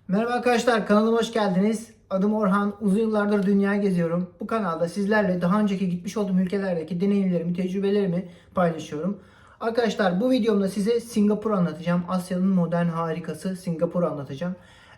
Merhaba arkadaşlar, kanalıma hoş geldiniz. Adım Orhan, uzun yıllardır dünya geziyorum. Bu kanalda sizlerle daha önceki gitmiş olduğum ülkelerdeki deneyimlerimi, tecrübelerimi paylaşıyorum. Arkadaşlar bu videomda size Singapur anlatacağım. Asya'nın modern harikası Singapur anlatacağım.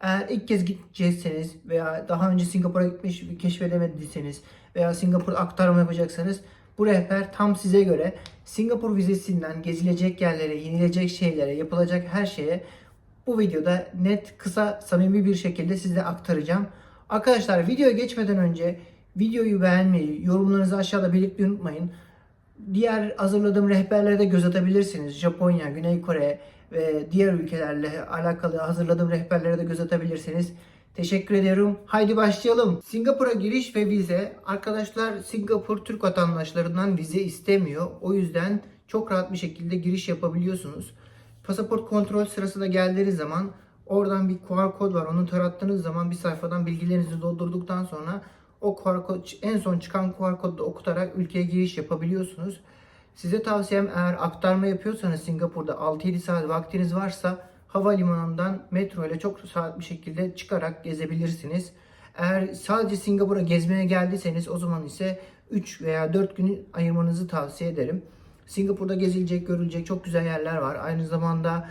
Eğer ilk kez gidecekseniz veya daha önce Singapur'a gitmiş keşfedemediyseniz veya Singapur aktarma yapacaksanız bu rehber tam size göre. Singapur vizesinden gezilecek yerlere, yenilecek şeylere, yapılacak her şeye bu videoda net, kısa, samimi bir şekilde size aktaracağım. Arkadaşlar videoya geçmeden önce videoyu beğenmeyi, yorumlarınızı aşağıda belirtmeyi unutmayın. Diğer hazırladığım rehberlere de göz atabilirsiniz. Japonya, Güney Kore ve diğer ülkelerle alakalı hazırladığım rehberlere de göz atabilirsiniz. Teşekkür ediyorum. Haydi başlayalım. Singapur'a giriş ve vize. Arkadaşlar Singapur Türk vatandaşlarından vize istemiyor. O yüzden çok rahat bir şekilde giriş yapabiliyorsunuz. Pasaport kontrol sırasında geldiğiniz zaman oradan bir QR kod var. Onu tarattığınız zaman bir sayfadan bilgilerinizi doldurduktan sonra o QR kod, en son çıkan QR kodu da okutarak ülkeye giriş yapabiliyorsunuz. Size tavsiyem, eğer aktarma yapıyorsanız Singapur'da 6-7 saat vaktiniz varsa havalimanından metro ile çok rahat bir şekilde çıkarak gezebilirsiniz. Eğer sadece Singapur'a gezmeye geldiyseniz o zaman ise 3 veya 4 günü ayırmanızı tavsiye ederim. Singapur'da gezilecek, görülecek çok güzel yerler var. Aynı zamanda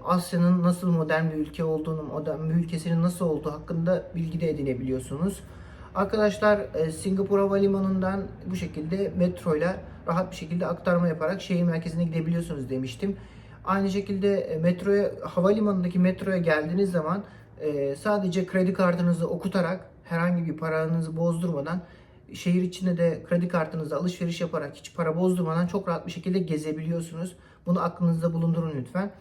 Asya'nın nasıl modern bir ülke olduğunu, modern bir ülkesinin nasıl olduğu hakkında bilgi de edinebiliyorsunuz. Arkadaşlar Singapur Havalimanı'ndan bu şekilde metro ile rahat bir şekilde aktarma yaparak şehir merkezine gidebiliyorsunuz demiştim. Aynı şekilde havalimanındaki metroya geldiğiniz zaman sadece kredi kartınızı okutarak, herhangi bir paranızı bozdurmadan, şehir içinde de kredi kartınızla alışveriş yaparak hiç para bozdurmadan çok rahat bir şekilde gezebiliyorsunuz. Bunu aklınızda bulundurun lütfen.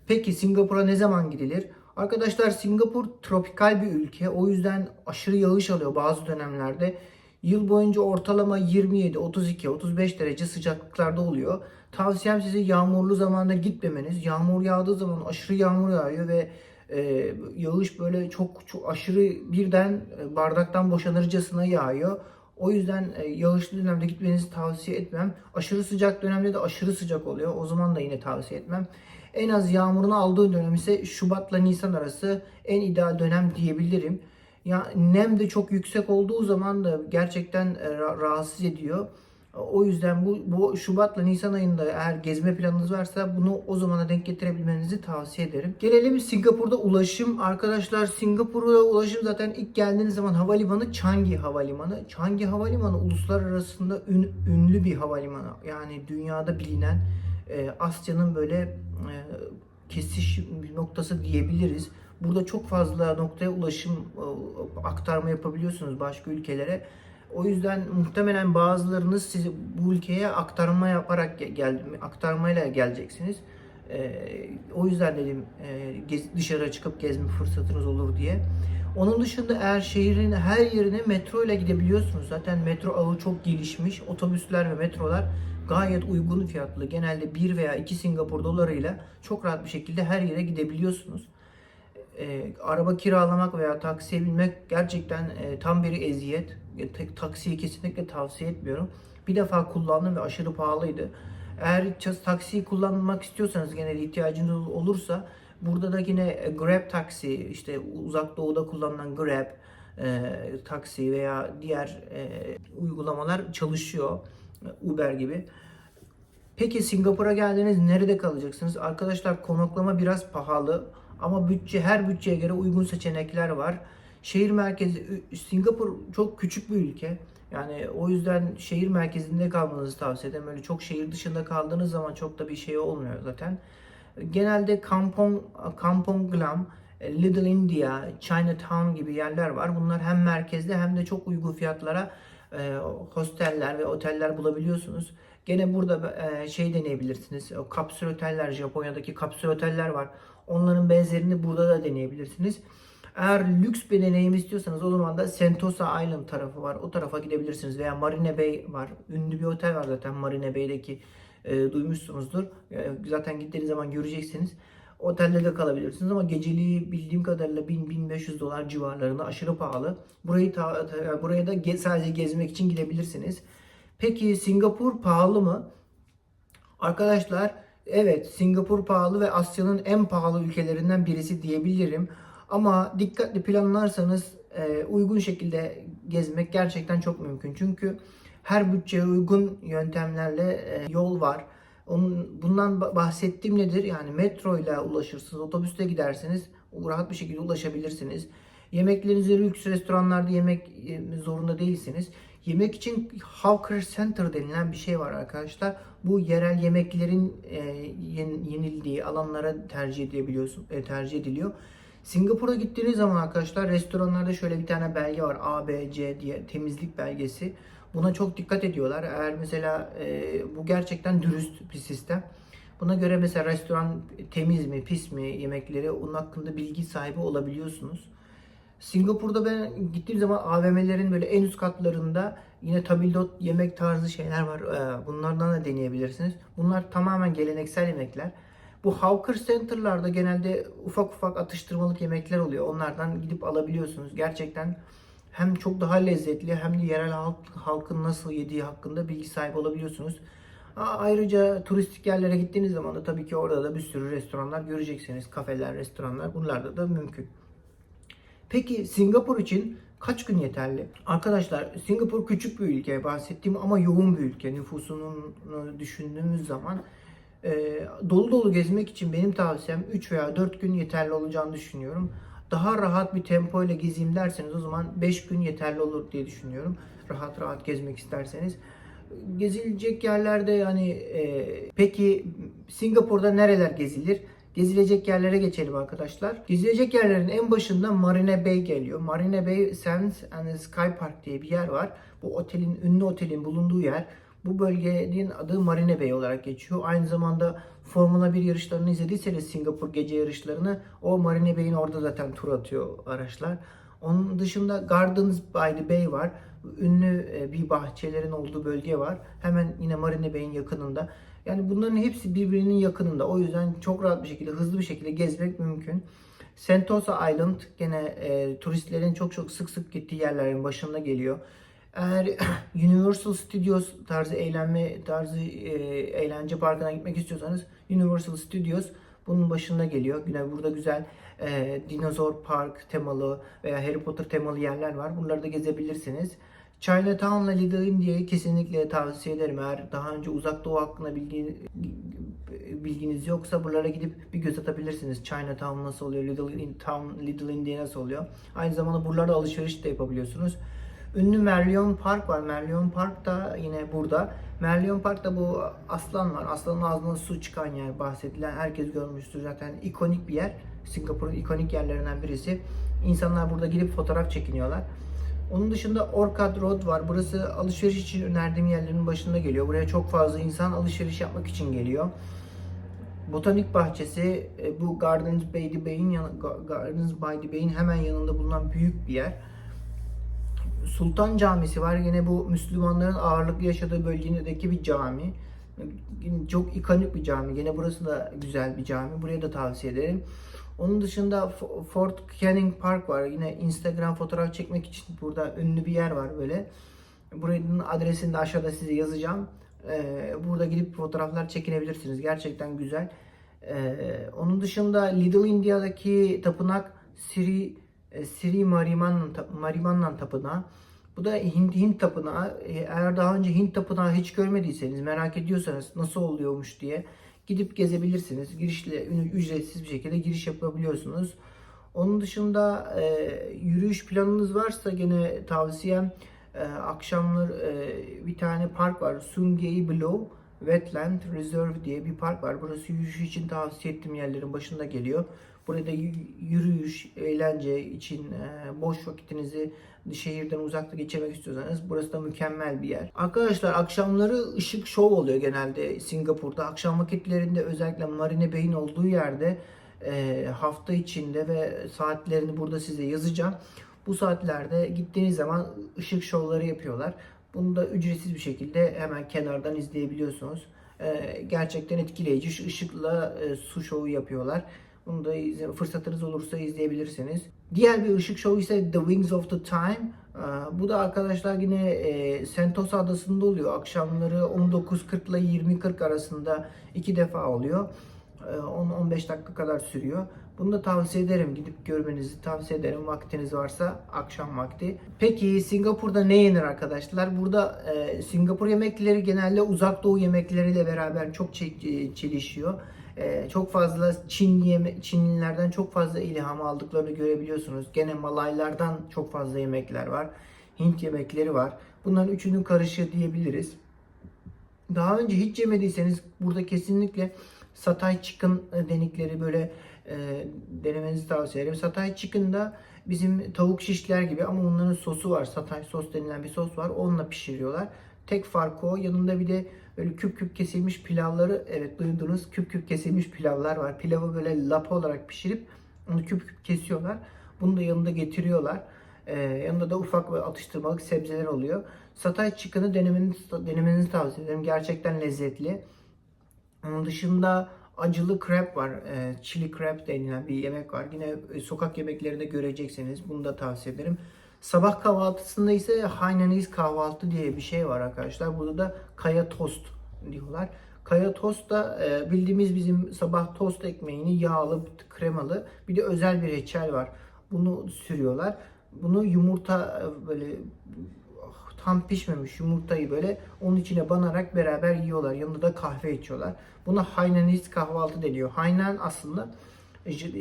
Peki Singapur'a ne zaman gidilir? Arkadaşlar Singapur tropikal bir ülke. O yüzden aşırı yağış alıyor bazı dönemlerde. Yıl boyunca ortalama 27, 32, 35 derece sıcaklıklarda oluyor. Tavsiyem size yağmurlu zamanda gitmemeniz. Yağmur yağdığı zaman aşırı yağmur yağıyor ve yağış böyle çok aşırı, birden bardaktan boşanırcasına yağıyor. O yüzden yağışlı dönemde gitmenizi tavsiye etmem. Aşırı sıcak dönemde de aşırı sıcak oluyor. O zaman da yine tavsiye etmem. En az yağmurunu aldığı dönem ise Şubat'la Nisan arası en ideal dönem diyebilirim. Ya nem de çok yüksek olduğu zaman da gerçekten rahatsız ediyor. O yüzden bu Şubat'la Nisan ayında eğer gezme planınız varsa bunu o zamana denk getirebilmenizi tavsiye ederim. Gelelim Singapur'da ulaşım. Arkadaşlar Singapur'da ulaşım zaten ilk geldiğiniz zaman havalimanı Changi Havalimanı. Changi Havalimanı uluslararası ünlü bir havalimanı. Yani dünyada bilinen Asya'nın böyle kesiş noktası diyebiliriz. Burada çok fazla noktaya ulaşım aktarma yapabiliyorsunuz başka ülkelere. O yüzden muhtemelen bazılarınız sizi bu ülkeye aktarma yaparak aktarmayla geleceksiniz. O yüzden dedim dışarı çıkıp gezme fırsatınız olur diye. Onun dışında eğer şehrin her yerine metro ile gidebiliyorsunuz. Zaten metro ağı çok gelişmiş. Otobüsler ve metrolar gayet uygun fiyatlı. Genelde 1 veya 2 Singapur dolarıyla çok rahat bir şekilde her yere gidebiliyorsunuz. Araba kiralamak veya taksiye binmek gerçekten tam bir eziyet. Taksiyi kesinlikle tavsiye etmiyorum. Bir defa kullandım ve aşırı pahalıydı. Eğer taksiyi kullanmak istiyorsanız, genel ihtiyacınız olursa, burada da yine Grab taksi, işte uzak doğuda kullanılan Grab taksi veya diğer uygulamalar çalışıyor. Uber gibi. Peki Singapur'a geldiniz, nerede kalacaksınız? Arkadaşlar konaklama biraz pahalı ama her bütçeye göre uygun seçenekler var. Şehir merkezi, Singapur çok küçük bir ülke. Yani o yüzden şehir merkezinde kalmanızı tavsiye ederim. Öyle çok şehir dışında kaldığınız zaman çok da bir şey olmuyor zaten. Genelde Kampong Glam, Little India, Chinatown gibi yerler var. Bunlar hem merkezde hem de çok uygun fiyatlara hosteller ve oteller bulabiliyorsunuz. Gene burada şey deneyebilirsiniz. O kapsül oteller, Japonya'daki kapsül oteller var. Onların benzerini burada da deneyebilirsiniz. Eğer lüks bir deneyim istiyorsanız o zaman da Sentosa Island tarafı var. O tarafa gidebilirsiniz. Veya Marina Bay var. Ünlü bir otel var zaten Marina Bay'deki. Duymuşsunuzdur. Zaten gittiğiniz zaman göreceksiniz. Otelde de kalabilirsiniz ama geceliği bildiğim kadarıyla 1000-1500 dolar civarlarında, aşırı pahalı. Buraya da sadece gezmek için gidebilirsiniz. Peki Singapur pahalı mı? Arkadaşlar evet, Singapur pahalı ve Asya'nın en pahalı ülkelerinden birisi diyebilirim. Ama dikkatli planlarsanız uygun şekilde gezmek gerçekten çok mümkün. Çünkü her bütçeye uygun yöntemlerle yol var. Bundan bahsettiğim nedir? Yani metro ile ulaşırsınız, otobüste giderseniz rahat bir şekilde ulaşabilirsiniz. Yemeklerinizi lüks restoranlarda yemek zorunda değilsiniz. Yemek için Hawker Center denilen bir şey var arkadaşlar. Bu yerel yemeklerin yenildiği alanlara tercih ediliyor. Singapur'a gittiğiniz zaman arkadaşlar restoranlarda şöyle bir tane belge var. A, B, C diye temizlik belgesi. Buna çok dikkat ediyorlar. Eğer mesela bu gerçekten dürüst bir sistem. Buna göre mesela restoran temiz mi, pis mi yemekleri onun hakkında bilgi sahibi olabiliyorsunuz. Singapur'da ben gittiğim zaman AVM'lerin böyle en üst katlarında yine tabildot yemek tarzı şeyler var. Bunlardan da deneyebilirsiniz. Bunlar tamamen geleneksel yemekler. Bu Hawker Center'larda genelde ufak ufak atıştırmalık yemekler oluyor. Onlardan gidip alabiliyorsunuz. Gerçekten hem çok daha lezzetli hem de yerel halkın nasıl yediği hakkında bilgi sahibi olabiliyorsunuz. Ayrıca turistik yerlere gittiğiniz zaman da tabii ki orada da bir sürü restoranlar göreceksiniz. Kafeler, restoranlar bunlarda da mümkün. Peki Singapur için kaç gün yeterli? Arkadaşlar Singapur küçük bir ülke bahsettiğim ama yoğun bir ülke. Nüfusunu düşündüğümüz zaman dolu dolu gezmek için benim tavsiyem 3 veya 4 gün yeterli olacağını düşünüyorum. Daha rahat bir tempo ile gezeyim derseniz o zaman 5 gün yeterli olur diye düşünüyorum. Rahat rahat gezmek isterseniz. Gezilecek yerlerde yani peki Singapur'da nereler gezilir? Gezilecek yerlere geçelim arkadaşlar. Gezilecek yerlerin en başında Marina Bay geliyor. Marina Bay Sands and Sky Park diye bir yer var. Bu ünlü otelin bulunduğu yer. Bu bölgenin adı Marina Bay olarak geçiyor. Aynı zamanda Formula 1 yarışlarını izlediyseniz Singapur gece yarışlarını o Marina Bay'in orada zaten tur atıyor araçlar. Onun dışında Gardens by the Bay var. Ünlü bir bahçelerin olduğu bölge var. Hemen yine Marina Bay'in yakınında. Yani bunların hepsi birbirinin yakınında. O yüzden çok rahat bir şekilde, hızlı bir şekilde gezmek mümkün. Sentosa Island gene turistlerin çok sık sık gittiği yerlerin başında geliyor. Eğer Universal Studios tarzı eğlence parkına gitmek istiyorsanız Universal Studios bunun başında geliyor. Yine burada güzel dinozor park temalı veya Harry Potter temalı yerler var. Bunları da gezebilirsiniz. Chinatown ile Little India'yı kesinlikle tavsiye ederim. Eğer daha önce Uzak Doğu hakkında bilginiz yoksa buralara gidip bir göz atabilirsiniz. Chinatown nasıl oluyor, Little India nasıl oluyor. Aynı zamanda buralarda alışveriş de yapabiliyorsunuz. Ünlü Merlion Park var. Merlion Park da yine burada. Merlion Park'ta bu aslan var. Aslanın ağzından su çıkan yer bahsedilen. Herkes görmüştür zaten. İkonik bir yer. Singapur'un ikonik yerlerinden birisi. İnsanlar burada gidip fotoğraf çekiniyorlar. Onun dışında Orchard Road var. Burası alışveriş için önerdiğim yerlerin başında geliyor. Buraya çok fazla insan alışveriş yapmak için geliyor. Botanik bahçesi bu Gardens by the Bay'in hemen yanında bulunan büyük bir yer. Sultan Camisi var. Yine bu Müslümanların ağırlıklı yaşadığı bölgedeki bir cami. Çok ikonik bir cami. Yine burası da güzel bir cami. Buraya da tavsiye ederim. Onun dışında Fort Canning Park var. Yine Instagram fotoğraf çekmek için burada ünlü bir yer var böyle. Buranın adresini de aşağıda size yazacağım. Burada gidip fotoğraflar çekinebilirsiniz. Gerçekten güzel. Onun dışında Little India'daki tapınak Sri Marimannan Tapınağı. Bu da Hint tapınağı. Eğer daha önce Hint tapınağı hiç görmediyseniz, merak ediyorsanız nasıl oluyormuş diye gidip gezebilirsiniz. Ücretsiz bir şekilde giriş yapabiliyorsunuz. Onun dışında yürüyüş planınız varsa gene tavsiyem akşamlar bir tane park var. Sungei Below Wetland Reserve diye bir park var. Burası yürüyüş için tavsiye ettiğim yerlerin başında geliyor. Burada yürüyüş, eğlence için boş vakitinizi şehirden uzakta geçirmek istiyorsanız burası da mükemmel bir yer. Arkadaşlar akşamları ışık şov oluyor genelde Singapur'da. Akşam vakitlerinde özellikle Marina Bay'in olduğu yerde hafta içinde ve saatlerini burada size yazacağım. Bu saatlerde gittiğiniz zaman ışık şovları yapıyorlar. Bunu da ücretsiz bir şekilde hemen kenardan izleyebiliyorsunuz. Gerçekten etkileyici ışıkla su şovu yapıyorlar. Bunu da fırsatınız olursa izleyebilirsiniz. Diğer bir ışık şovu ise The Wings of the Time. Bu da arkadaşlar yine Sentosa adasında oluyor. Akşamları 19.40 ile 20.40 arasında 2 defa oluyor. 10-15 dakika kadar sürüyor. Bunu da tavsiye ederim. Gidip görmenizi tavsiye ederim. Vaktiniz varsa akşam vakti. Peki Singapur'da ne yenir arkadaşlar? Burada Singapur yemekleri genelde uzak doğu yemekleriyle beraber çok çelişiyor. Çok fazla Çinlilerden çok fazla ilham aldıklarını görebiliyorsunuz. Gene Malaylardan çok fazla yemekler var. Hint yemekleri var. Bunların üçünün karışığı diyebiliriz. Daha önce hiç yemediyseniz burada kesinlikle Satay Chicken denikleri böyle denemenizi tavsiye ederim. Satay Chicken'da bizim tavuk şişler gibi ama onların sosu var. Satay sos denilen bir sos var. Onunla pişiriyorlar. Tek farkı o. Yanında bir de böyle küp küp kesilmiş pilavları, evet duydunuz, küp küp kesilmiş pilavlar var. Pilavı böyle lapa olarak pişirip onu küp küp kesiyorlar. Bunu da yanında getiriyorlar. Yanında da ufak ve atıştırmalık sebzeler oluyor. Satay Chicken'ı denemenizi tavsiye ederim. Gerçekten lezzetli. Onun dışında acılı crab var. Chili crab denilen bir yemek var. Yine sokak yemeklerinde göreceksiniz. Bunu da tavsiye ederim. Sabah kahvaltısında ise Hainanese kahvaltı diye bir şey var arkadaşlar. Burada da kaya tost diyorlar. Kaya tost da bildiğimiz bizim sabah tost ekmeğini yağlı, kremalı. Bir de özel bir reçel var. Bunu sürüyorlar. Bunu yumurta böyle tam pişmemiş yumurtayı böyle onun içine banarak beraber yiyorlar. Yanında da kahve içiyorlar. Buna Hainanese kahvaltı deniyor. Hainan aslında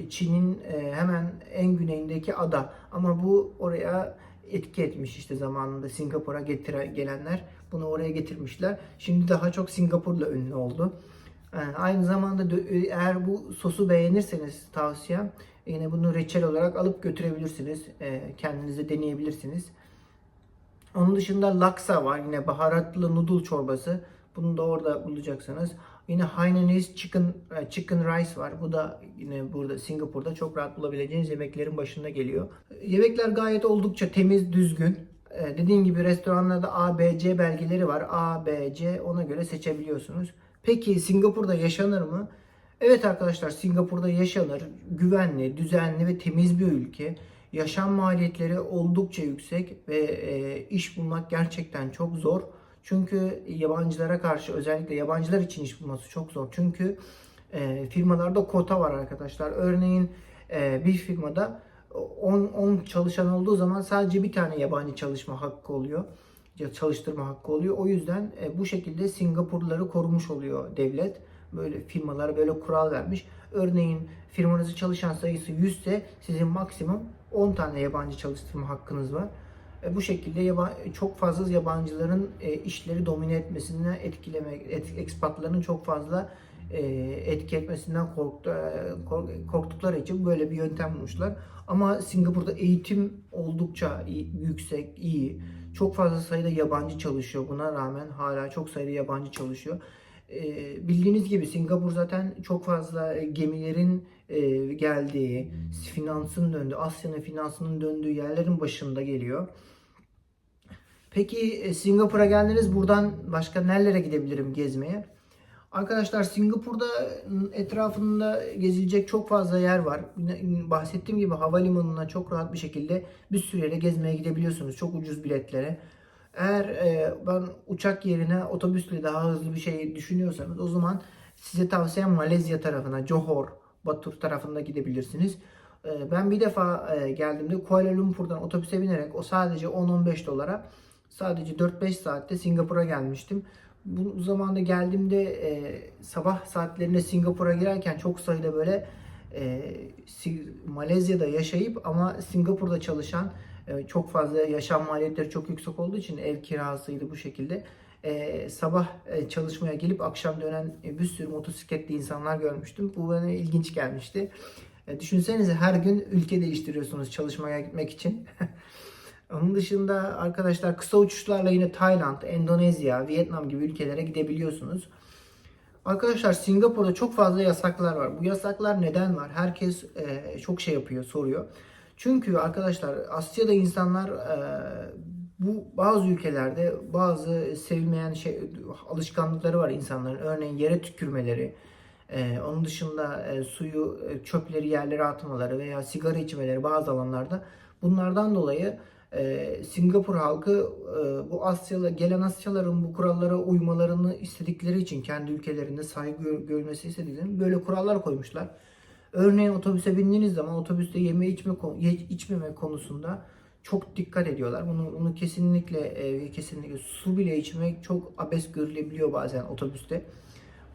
Çin'in hemen en güneyindeki ada. Ama bu oraya etki etmiş işte zamanında Singapur'a gelenler bunu oraya getirmişler. Şimdi daha çok Singapur'la ünlü oldu. Aynı zamanda eğer bu sosu beğenirseniz tavsiyem yine bunu reçel olarak alıp götürebilirsiniz. Kendinize deneyebilirsiniz. Onun dışında laksa var. Yine baharatlı noodle çorbası. Bunu da orada bulacaksınız. Yine Hainanese chicken rice var. Bu da yine burada Singapur'da çok rahat bulabileceğiniz yemeklerin başında geliyor. Yemekler gayet oldukça temiz, düzgün. Dediğim gibi restoranlarda A, B, C belgeleri var. A, B, C ona göre seçebiliyorsunuz. Peki Singapur'da yaşanır mı? Evet arkadaşlar, Singapur'da yaşanır. Güvenli, düzenli ve temiz bir ülke. Yaşam maliyetleri oldukça yüksek ve iş bulmak gerçekten çok zor. Çünkü yabancılara karşı, özellikle yabancılar için iş bulması çok zor. Çünkü firmalarda kota var arkadaşlar. Örneğin bir firmada 10 çalışan olduğu zaman sadece bir tane yabancı çalışma hakkı oluyor. Çalıştırma hakkı oluyor. O yüzden bu şekilde Singapurluları korumuş oluyor devlet. Böyle firmalara böyle kural vermiş. Örneğin firmanızın çalışan sayısı 100 ise sizin maksimum 10 tane yabancı çalıştırma hakkınız var. Bu şekilde çok fazla yabancıların işleri domine etmesinden ekspatların çok fazla etki etmesinden korktukları için böyle bir yöntem bulmuşlar. Ama Singapur'da eğitim oldukça yüksek, iyi. Çok fazla sayıda yabancı çalışıyor. Buna rağmen hala çok sayıda yabancı çalışıyor. Bildiğiniz gibi Singapur zaten çok fazla gemilerin geldiği, finansın döndüğü, Asya'nın finansının döndüğü yerlerin başında geliyor. Peki Singapur'a geldiniz. Buradan başka nerelere gidebilirim gezmeye? Arkadaşlar Singapur'da etrafında gezilecek çok fazla yer var. Bahsettiğim gibi havalimanına çok rahat bir şekilde bir sürü yere gezmeye gidebiliyorsunuz. Çok ucuz biletlere. Eğer ben uçak yerine otobüsle daha hızlı bir şey düşünüyorsanız o zaman size tavsiyem Malezya tarafına, Johor, Batur tarafında gidebilirsiniz. Ben bir defa geldiğimde Kuala Lumpur'dan otobüse binerek o sadece 10-15 dolara sadece 4-5 saatte Singapur'a gelmiştim. Bu zamanda geldiğimde sabah saatlerinde Singapur'a girerken çok sayıda böyle Malezya'da yaşayıp ama Singapur'da çalışan çok fazla yaşam maliyetleri çok yüksek olduğu için ev kirasıydı bu şekilde. Sabah çalışmaya gelip akşam dönen bir sürü motosikletli insanlar görmüştüm. Bu bana ilginç gelmişti. Düşünsenize her gün ülke değiştiriyorsunuz çalışmaya gitmek için. Onun dışında arkadaşlar kısa uçuşlarla yine Tayland, Endonezya, Vietnam gibi ülkelere gidebiliyorsunuz. Arkadaşlar Singapur'da çok fazla yasaklar var. Bu yasaklar neden var? Herkes çok şey yapıyor, soruyor. Çünkü arkadaşlar Asya'da insanlar bu bazı ülkelerde bazı sevilmeyen alışkanlıkları var insanların. Örneğin yere tükürmeleri, onun dışında suyu, çöpleri yerlere atmaları veya sigara içmeleri bazı alanlarda. Bunlardan dolayı Singapur halkı bu gelen Asyalıların bu kurallara uymalarını istedikleri için kendi ülkelerinde saygı görmesi istedikleri için böyle kurallar koymuşlar. Örneğin otobüse bindiğiniz zaman otobüste içmeme konusunda çok dikkat ediyorlar. Bunu kesinlikle su bile içmek çok abes görülebiliyor bazen otobüste.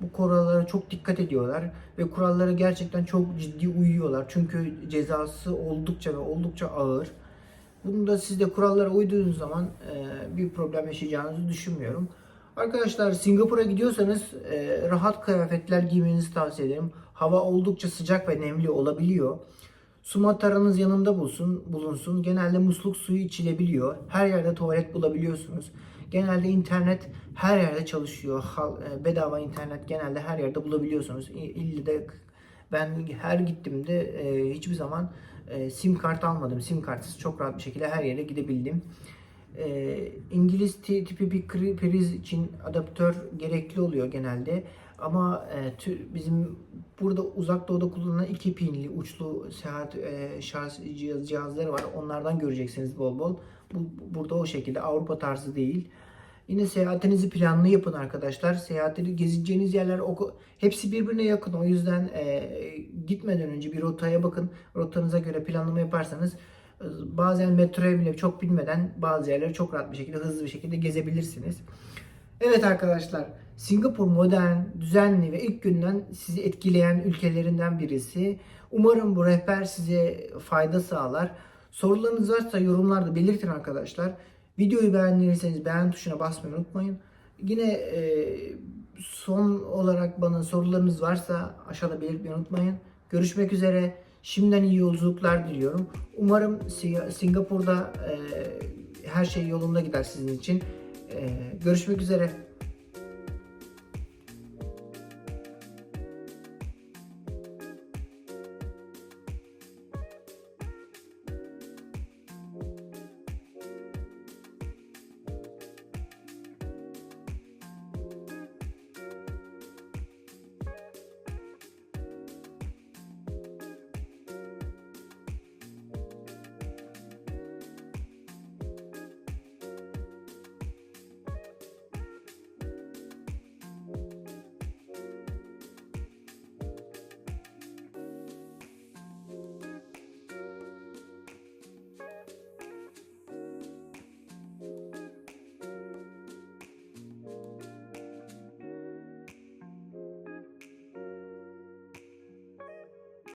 Bu kurallara çok dikkat ediyorlar ve kurallara gerçekten çok ciddi uyuyorlar. Çünkü cezası oldukça ağır. Bunu da siz de kurallara uyduğunuz zaman bir problem yaşayacağınızı düşünmüyorum. Arkadaşlar Singapur'a gidiyorsanız rahat kıyafetler giymenizi tavsiye ederim. Hava oldukça sıcak ve nemli olabiliyor. Su mataranız yanında bulunsun. Genelde musluk suyu içilebiliyor. Her yerde tuvalet bulabiliyorsunuz. Genelde internet her yerde çalışıyor. Bedava internet genelde her yerde bulabiliyorsunuz. İlle de ben her gittiğimde hiçbir zaman sim kart almadım. Sim kartsız çok rahat bir şekilde her yere gidebildim. İngiliz tipi bir priz için adaptör gerekli oluyor genelde. Ama bizim burada uzak doğuda kullanılan 2 pinli uçlu seyahat şarj cihazları var. Onlardan göreceksiniz bol bol. Burada o şekilde Avrupa tarzı değil. Yine seyahatinizi planlı yapın arkadaşlar. Seyahatleri gezeceğiniz yerler hepsi birbirine yakın. O yüzden gitmeden önce bir rotaya bakın. Rotanıza göre planlama yaparsanız bazen metroya bile çok bilmeden bazı yerleri çok rahat bir şekilde, hızlı bir şekilde gezebilirsiniz. Evet arkadaşlar, Singapur modern, düzenli ve ilk günden sizi etkileyen ülkelerinden birisi. Umarım bu rehber size fayda sağlar. Sorularınız varsa yorumlarda belirtin arkadaşlar. Videoyu beğendiyseniz beğen tuşuna basmayı unutmayın. Yine son olarak bana sorularınız varsa aşağıda belirtmeyi unutmayın. Görüşmek üzere. Şimdiden iyi yolculuklar diliyorum. Umarım Singapur'da her şey yolunda gider sizin için. Görüşmek üzere.